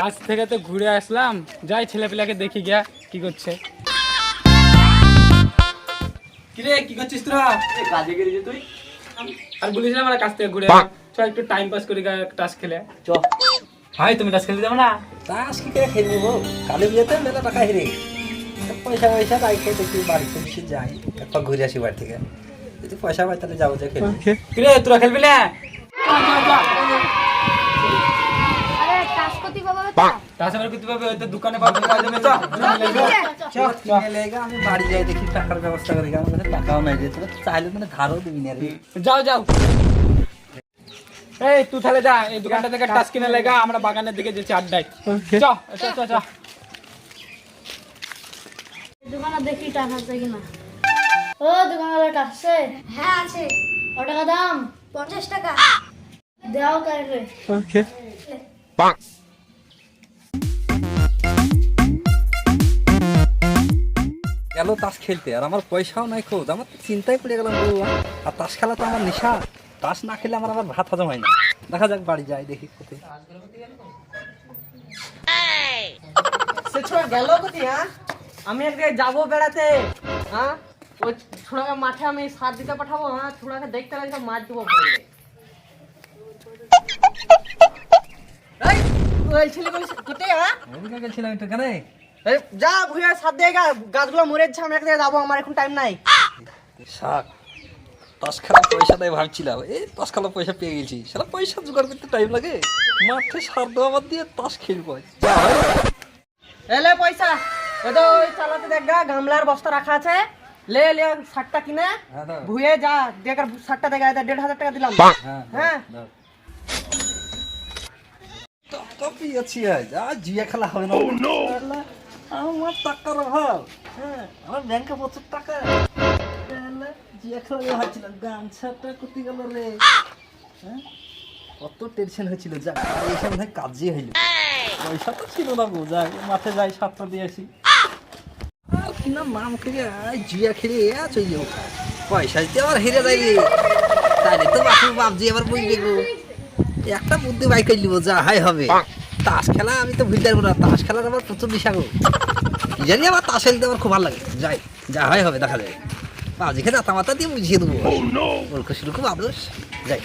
কাজ থেকে তো ঘুরে আসলাম, যাই ছেলেপিলাকে দেখি গিয়া কি করছে। কিরে কি করছিস তোরা? কাজে গেলি তুই? আর বলিস না আমরা কাজ থেকে ঘুরে চ একটু টাইম পাস করি টাস খেলে। চ ভাই তুমি টাস খেলতে যাবো না? তাস কি করে খেলবো? কালী বিয়েতে মেলা টাকা হেরে পয়সা পয়সা তাই খেয়ে দেখি বাড়িতে এসে যাই, একবার ঘুরে আসি বাড়ি থেকে। যদি পয়সা পাই তাহলে যাবো যে খেলবো। কিরে তোরা খেলবি না? আরে টাস করতে বাবা টাস আবার করতে পারবে? ওই তো দোকানে পাবো কাজ হবে। কিনে লেগে আমি বাড়ি যাই দেখি টাকার ব্যবস্থা করি, আমার কাছে টাকাও নাই রে, তোরা চাইলে মানে ধারও দিবি না রে। যাও যাও। এই তুই তাহলে যা, এই দোকানটা থেকে টাস কিনে লেগা, আমরা বাগানের দিকে যেছি আড্ডায়। চ চ চ চ। দোকানে দেখি টাস আছে কিনা। ও দোকানওয়ালা টাস আছে? হ্যাঁ আছে। কত টাকা দাম? 50 টাকা। দাও তাহলে। ওকে। গেল তাস খেলতে, আর আমার পয়সাও নাই খোঁজ। আমার তো চিন্তায় পড়ে গেলাম বললাম, আর তাস খেলা তো আমার নেশা। তাস না খেলে আমার আবার ভাত হজম হয় না। দেখা যাক বাড়ি যাই দেখি কোথায়। সে ছোড়া গেল কোথায়? হ্যাঁ, আমি এক জায়গায় যাবো বেড়াতে। হ্যাঁ, ওই ছোড়াকে মাঠে আমি সার দিতে পাঠাবো। হ্যাঁ, ছোড়াকে দেখতে লাগলে মার দেবো বলে। এই, ওই ছেলে বলিস কোথায়? হ্যাঁ, ওদিকে গেছিলাম একটু, কেন? এই, যা ভুঁইয়া সার দিয়ে গাছগুলো মরে যাচ্ছে। আমি এক জায়গায় যাবো, আমার এখন টাইম নাই। শাক তাস খেলা পয়সা দেয় ভাবছিলাম, এই তাস খেলা পয়সা পেয়ে গেছি। সেটা পয়সা জোগাড় করতে টাইম লাগে, মাঠে সার দেওয়া বাদ দিয়ে তাস খেলবো। এলে পয়সা ওই তো ওই চালাতে দেখ গা, গামলার বস্তা রাখা আছে। লে লে শার্টটা কিনে হ্যাঁ, দাও। ভুঁয়ে যা দেখ, শার্টটা দেখা 1,500 টাকা দিলাম। হ্যাঁ, টাকা পেয়েছি আজ, আর জিয়া খেলা হবে না। আমার টাকার অভাব। হ্যাঁ, আমার ব্যাংকে প্রচুর টাকা। জিয়া খেলা ভাবছিলাম, গামছাটা কোথায় গেল রে? হ্যাঁ, কত টেনশন হয়েছিল। যা এসে মনে হয় কাজই হইল। পয়সা তো ছিল না গো, যাই মাঠে যাই সাতটা দিয়ে আসি। আর কি না নাম খেলে জিয়া খেলে চলে যাবো। পয়সা দিতে আবার হেরে যাইবে, তাইলে তো বাপজি আবার বুঝবে গো। একটা বুদ্ধি বাই করে নিবো, যা হাই হবে। তাস খেলা আমি তো ভুলতে পারবো না, তাস খেলার আমার প্রচুর নেশা গো। কি জানি আমার তাস খেলতে আমার খুব ভালো লাগে। যাই, যা হয় হবে, দেখা যাবে। বাবজিকে দাতা মাতা দিয়ে বুঝিয়ে দেবো। ওর শুরু খুব আদর্শ। যাই,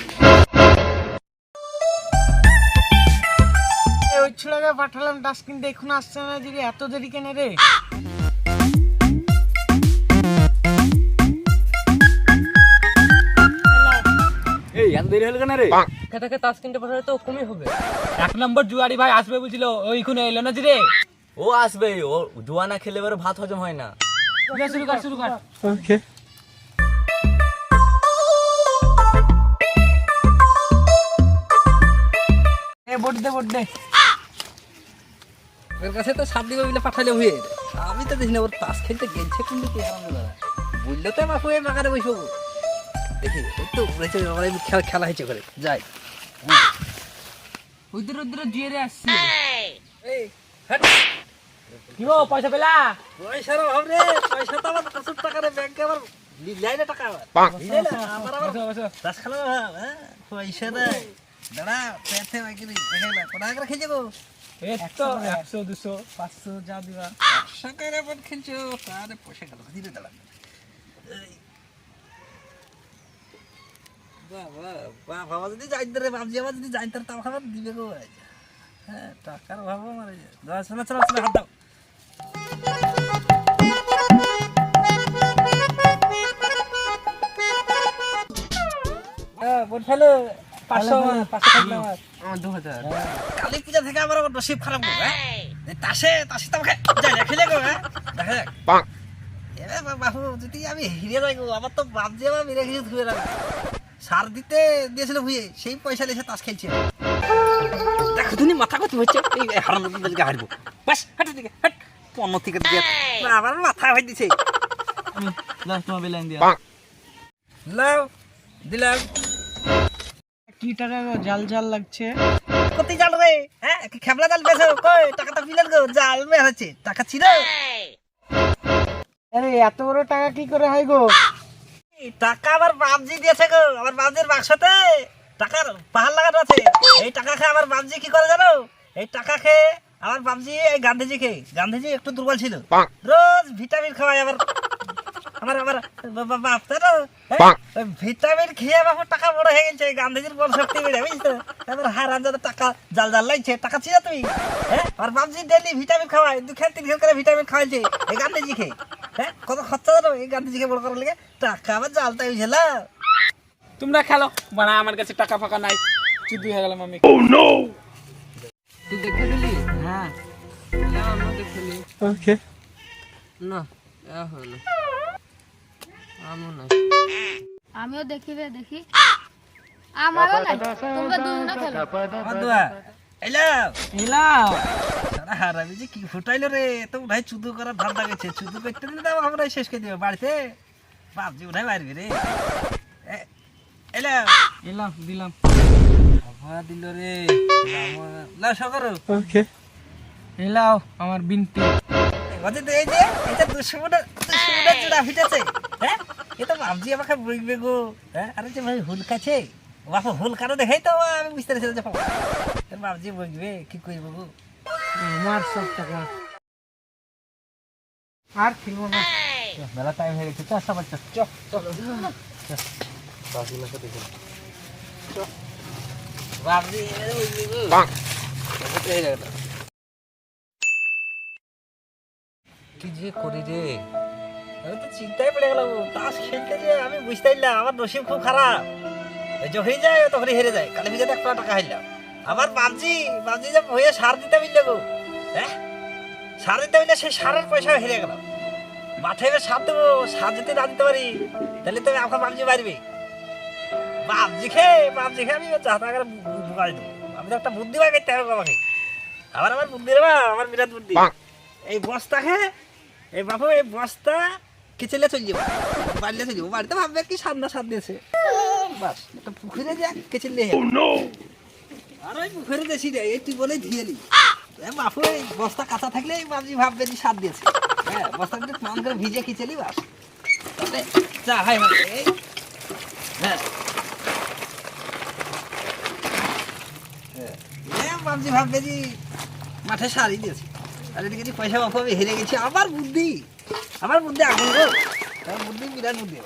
ওই ছোড়াকে পাঠালাম টাস কিনতে, এখন আসছে না। যদি এত দেরি কেন রে? এই এত দেরি হলো কেন রে? খেতাকে তাস কিনতে পাঠালে তো কমই হবে। 1 নম্বর জুয়ারি ভাই আসবে বলছিল, ওইখানে এলো না রে। ও আসবে, ও জুয়া না খেলে এবার ভাত হজম হয় না। শুরু কর শুরু কর। ওকে, এ বট দে বট দে। ওর কাছে তো 7 দিন মিলে পাঠালে হয়ে। আমি তো দেখি না ওর তাস খেলতে গেছে কোন দিকে। বুঝলে তো বাপু এই বাগানে বসবো। দেখি ওই তো খেলা হয়েছে করে। যাই, উদ্র উদ্র জিয়ে রে আসছে। এই হাট। কি গো পয়সা পেলা? পয়সার অভাব রে, পয়সা তো আমার প্রচুর টাকা রে, ব্যাংকে আবার লিলাই না টাকা। লিলাই না, আমার আবার বসো বসো। তাস খেলা অভাব। হ্যাঁ, পয়সা দেয় দাঁড়া পেতে বাকি দেখে না কোন আগে খেয়ে যাবো। এই তো 100 200 500 যা দিবা। সকালে এমন খেলছো, তারে পয়সা গেল দিতে দাঁড়া। বাবা যদি জানতে রে, বাবজি আবার যদি জানতে রে, তাও খাবার দিবে গো। হ্যাঁ, টাকার অভাব আমার। চলো চলো চলো, হাত দাও। বোন ফেলো 500 500 থাকলে আমার। আমার 2000। কালী পূজা থেকে আমার আবার নসিব খারাপ গো। হ্যাঁ, তাসে তাসে তো আমাকে যাই না খেলে গো। হ্যাঁ, দেখা যাক। বাবু যদি আমি হিরে যাই গো, আমার তো বাবজি আবার মেরে কিছু ধুয়ে রাখবে। সার দিতে দিয়েছিল ভুয়ে, সেই পয়সা লেসে তাস খেলছে। দেখো তুমি মাথা কত হচ্ছে, এই হারাম দিকে হারবো। বাস হাঁটু দিকে হাট, পণ্য থেকে দিয়ে আমার মাথা হয়ে দিছে। লাস্ট তোমার বেলাইন দিয়া লাও দিলাম। কি টাকা গো, জাল জাল লাগছে। কত জাল রে? হ্যাঁ, খেবলা জাল বেছো কই? টাকা তো বিলেন গো, জাল মে হচ্ছে। টাকা ছিল। আরে এত বড় টাকা কি করে হয় গো? টাকা আমার বাবজি দিয়েছে গো, আমার বাবজির বাক্সতে টাকার পাহাড় লাগানো আছে। এই টাকা খেয়ে আমার বাবজি কি করে জানো? এই টাকা খেয়ে আমার বাবজি এই গান্ধীজি খেয়ে গান্ধীজি একটু দুর্বল ছিল, রোজ ভিটামিন খাওয়ায়। আবার আমার আমার বাপ তো ভিটামিন খেয়ে বাবু টাকা বড় হয়ে গেছে, গান্ধীজির বল শক্তি বেড়ে বুঝছো। এবার হারান যাদের টাকা জাল জাল লাগছে, টাকা ছিল তুমি। হ্যাঁ, আর বাবজি ডেলি ভিটামিন খাওয়ায়, 2 খেল 3 খেল করে ভিটামিন খাওয়াইছে এই গান্ধীজি খেয়ে। হ্যাঁ, কত খরচা জানো এই গান্ধীজিকে বড় করার লেগে? টাকা আবার জালটা হয়েছিল। তোমরা খেলো, মানে আমার কাছে টাকা ফাঁকা নাই, চুদি হয়ে গেলাম আমি। তুই দেখে দিলি? হ্যাঁ, না আমি দেখিনি। ওকে, না এ হলো আমও নাই। আমিও দেখি রে, দেখি। আমারও নাই, তোমরা দুজনে খেলো। আমার দোয়া এলো এলাও সারা হারাবি যে কি ফুটাইলো রে। তো ভাই চুদু করার ধান্দা গেছে, চুদু করতে দিলে তো আমরা শেষ করে দিবে বাড়িতে। বাপজি উঠাই মারবি রে। এলো এলাম, দিলাম। আবার দিল রে। লাও সরকার ওকে, এলাও আমার বিনতি। ওদের তো এই যে এটা 200 জোড়া ফিটেছে। হ্যাঁ, এ তো বাপজি আমাকে বইবে গো। হ্যাঁ, আরে যে ভাই হুল কাছে বাপু হুল কারো দেখাই তো আমি বুঝতে পারছি যে বাপজি বইবে কি কইব গো। আমার সব টাকা আর খেলবো না। মেলা টাইম হয়ে গেছে, চল সবার চল বাপজি কি যে করি রে, আমি তো চিন্তায় পড়ে গেলাম। তাস খেলতে যে আমি বুঝতে পারলাম আমার নসিব খুব খারাপ। যখনই যায় তখনই হেরে যায়। কালী পুজোতে 1 টাকা হারলাম। আবার বাপজি যে ভয়ে সার দিতে মিললে গো। হ্যাঁ, সার দিতে মিললে সেই সারের পয়সা হেরে গেলাম। মাঠে এবার সার দেবো, সার যদি না দিতে পারি তাহলে তো আমার বাপজি মারবে। বাপজি খেয়ে আমি চাহতা করে বুকাই দেবো। আমি তো একটা বুদ্ধি বাই করতে হবে আমাকে। আমার বুদ্ধি রে, আমার বিরাট বুদ্ধি। এই বস্তা খেয়ে এই বাপু এই বস্তা কিচেলে চলে যাবো, বাড়িতে চলে যাবো। বাড়িতে ভাববে কি সার দিয়েছে। বাস একটা পুকুরে যা কেচিলে আর ওই পুকুরে দেশি রে, এই তুই বলেই ধুয়ে নি। বাপু এই বস্তা কাঁচা থাকলে বাপজি ভাববে যে সার দিয়েছে। হ্যাঁ, বস্তা কিন্তু স্নান করে ভিজে খিচেলি বাস তাহলে যা হয় মানে এই। হ্যাঁ, বাপজি ভাববে যে মাঠে সারই দিয়েছে। আর এদিকে যে পয়সা বাপু আমি হেরে গেছি। আমার বুদ্ধি আগুন গো, আমার বুদ্ধি বিরাট বুদ্ধি।